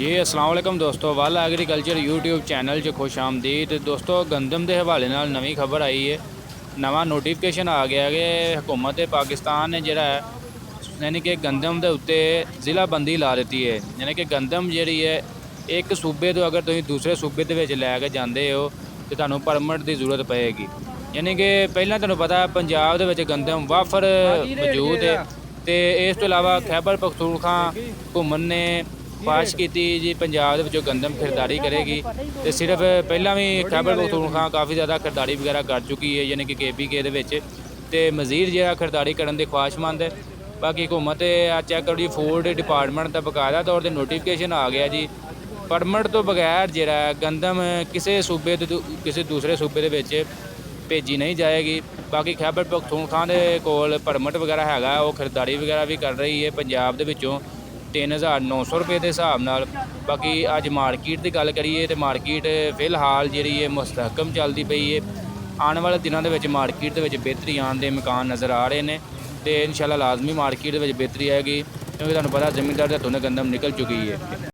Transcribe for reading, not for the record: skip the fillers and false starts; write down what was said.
जी अस्सलाम वालेकुम दोस्तों, वाल एग्रीकल्चर यूट्यूब चैनल 'ਚ खुश आमदीद। दोस्तों गंदम के हवाले नाल नवीं खबर आई है, नवा नोटिफिकेशन आ गया कि हुकूमत पाकिस्तान ने जिहड़ा है यानी कि गंदम के उत्ते ज़िलाबंदी ला दी है। यानी कि गंदम जी है एक सूबे तो अगर तुम दूसरे सूबे के लैके जाते हो तो तुहानू परमिट की जरूरत पएगी। यानी कि पहला तुहानू पता पंजाब के गंदम वाफर मौजूद है, तो इस तो इलावा खैबर पख्तूनख्वा हुकूमत ने फाश की जी पंजाब के गंदम खरीदारी करेगी। तो सिर्फ पहला भी खैबर पख्तूनख्वा काफ़ी ज़्यादा खरीदारी वगैरह कर चुकी है, यानी कि KPK तो मज़ीद जो खरीदारी करने की ख्वाहिशमंद है। बाकी हुकूमत चैक करो जी, फूड डिपार्टमेंट का बकायदा तौर पर नोटिफिकेशन आ गया जी, परमिट तो बगैर जो गंदम किसी सूबे किसी दूसरे सूबे के भेजी नहीं जाएगी। बाकी खैबर पख्तूनख्वा के कोल परमिट वगैरह है, वो खरीदारी वगैरह भी कर रही है पंजाब के विचों 3900 रुपये के हिसाब नाल। बाकी अज मार्केट की गल करिए तो मार्केट फिलहाल जी मुस्तहकम चलती पई है। आने वाले दिनों के मार्केट के बेहतरी आने के इम्कान नज़र आ रहे हैं, तो इंशाल्लाह लाजमी मार्केट बेहतरी आएगी, क्योंकि तुहानू पता जमींदार के हथों गंदम निकल चुकी है।